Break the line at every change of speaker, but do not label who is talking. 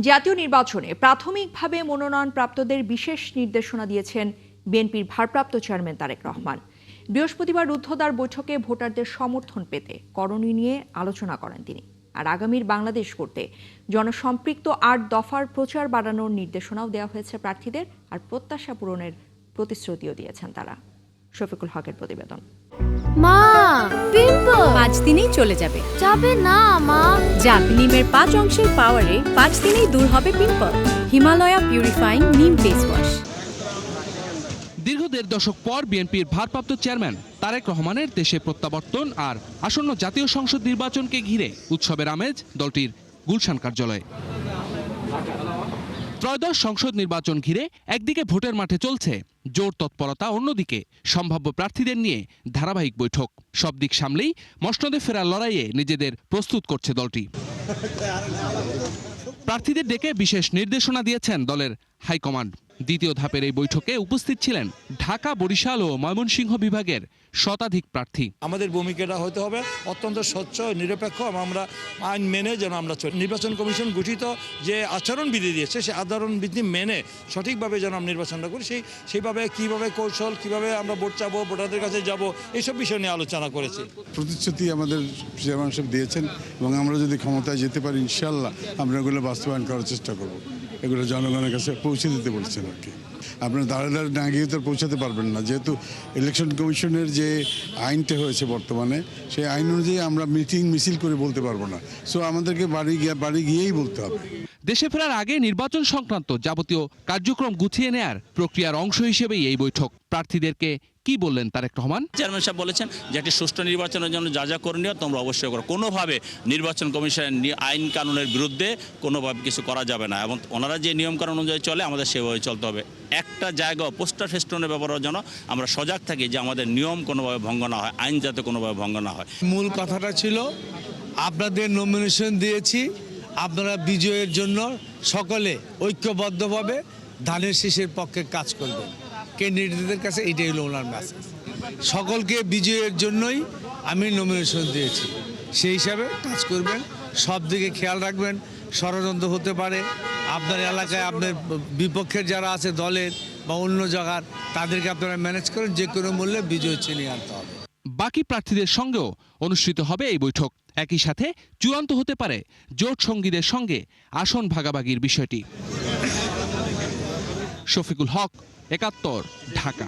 জাতীয় নির্বাচনে প্রাথমিকভাবে মনোনয়নপ্রাপ্তদের বিশেষ নির্দেশনা দিয়েছেন বিএনপির ভারপ্রাপ্ত চেয়ারম্যান তারেক রহমান। বৃহস্পতিবার রুদ্ধদ্বার বৈঠকে ভোটারদের সমর্থন পেতে করণীয় নিয়ে আলোচনা করেন তিনি। আর আগামীর বাংলাদেশ করতে জনসম্পৃক্ত ৮ দফার প্রচার বাড়ানোর নির্দেশনাও দেওয়া হয়েছে প্রার্থীদের, আর প্রত্যাশা পূরণের প্রতিশ্রুতিও দিয়েছেন তারা। শফিকুল হকের প্রতিবেদন।
মা, পিম্পল
5 দিনেই চলে যাবে।
যাবে না মা।
যাক, নিমের 5 অংশের পাওয়ারে 5 দিনেই দূর হবে পিম্পল। হিমালয়া পিউরিফাইং নিম ফেস ওয়াশ।
দীর্ঘ 1.5 দশক পর বিএনপির ভারপ্রাপ্ত চেয়ারম্যান তারেক রহমানের দেশে প্রত্যাবর্তন আর আসন্ন জাতীয় সংসদ নির্বাচনকে ঘিরে উৎসবের আমেজ দলটির গুলশান কার্যালয়ে। ত্রয়োদশ সংসদ নির্বাচন ঘিরে একদিকে ভোটের মাঠে চলছে জোর তৎপরতা, অন্যদিকে সম্ভাব্য প্রার্থীদের নিয়ে ধারাবাহিক বৈঠক। সব দিক সামলেই মসনদে ফেরার লড়াইয়ে নিজেদের প্রস্তুত করছে দলটি। প্রার্থীদের ডেকে বিশেষ নির্দেশনা দিয়েছেন দলের হাইকমান্ড। দ্বিতীয় ধাপের এই বৈঠকে উপস্থিত ছিলেন ঢাকা, বরিশাল ও ময়মনসিংহ বিভাগের শতাধিক প্রার্থী।
আমাদের ভূমিকাটা হতে হবে অত্যন্ত স্বচ্ছ, নিরপেক্ষ এবং আমরা আইন মেনে যেন আমরা চলি। নির্বাচন কমিশন গঠিত যে আচরণবিধি দিয়েছে সেই আচরণবিধি মেনে সঠিকভাবে যেন আমরা নির্বাচনটা করি, সেইভাবে কীভাবে কৌশল, কীভাবে আমরা ভোট চাবো, ভোটারদের কাছে যাব, এইসব বিষয় নিয়ে আলোচনা করেছি।
প্রতিশ্রুতি আমাদের চেয়ারম্যান সাহেব দিয়েছেন এবং আমরা যদি ক্ষমতায় যেতে পারি ইনশাল্লাহ আমরা এগুলো বাস্তবায়ন করার চেষ্টা করব। এগুলো জনগণের কাছে পৌঁছে দিতে বলছেন আর কি। আপনারা দাঁড়ে দাঁড়ে না গিয়ে তো পৌঁছাতে পারবেন না, যেহেতু ইলেকশন কমিশনের যে আইনটা হয়েছে বর্তমানে, সেই আইন অনুযায়ী আমরা মিটিং মিছিল করে বলতে পারবো না। সো আমাদেরকে বাড়ি গিয়েই বলতে হবে।
দেশে ফেরার আগে নির্বাচন সংক্রান্ত যাবতীয় কার্যক্রম গুছিয়ে নেয়ার প্রক্রিয়ার অংশ হিসেবেই এই বৈঠক। প্রার্থীদেরকে কি বললেন তারেক রহমান?
চেয়ারম্যান সাহেব বলেছেন যে একটি সুষ্ঠু নির্বাচনের জন্য যা যা করণীয় তোমরা অবশ্যই করো। কোনোভাবে নির্বাচন কমিশনের আইন কানুনের বিরুদ্ধে কোনোভাবে কিছু করা যাবে না এবং ওনারা যে নিয়মকানুন অনুযায়ী চলে আমাদের সেভাবে চলতে হবে। একটা জায়গায় পোস্টার ফেস্টনের ব্যাপারের জন্য আমরা সজাগ থাকি যে আমাদের নিয়ম কোনোভাবে ভঙ্গ না হয়, আইন যাতে কোনোভাবে ভঙ্গ না হয়।
মূল কথাটা ছিল আপনাদের নমিনেশন দিয়েছি, আপনারা বিজয়ের জন্য সকলে ঐক্যবদ্ধভাবে ধানের শীষের পক্ষে কাজ করবেন। ক্যান্ডিডেটদের কাছে এটাই হলো ওনার মেসেজ। সকলকে বিজয়ের জন্যই আমি নমিনেশন দিয়েছি, সেই হিসাবে কাজ করবেন, সব দিকে খেয়াল রাখবেন। ষড়যন্ত্র হতে পারে আপনার এলাকায়, আপনার বিপক্ষের যারা আছে দলের বা অন্য জায়গার, তাদেরকে আপনারা ম্যানেজ করেন, যে কোনো মূল্যে বিজয় ছিনিয়ে আনতে হবে।
বাকি প্রার্থীদের সঙ্গেও অনুষ্ঠিত হবে এই বৈঠক। একই সাথে চূড়ান্ত হতে পারে জোট সঙ্গীদের সঙ্গে আসন ভাগাভাগির বিষয়টি। শফিকুল হক, ৭১, ঢাকা।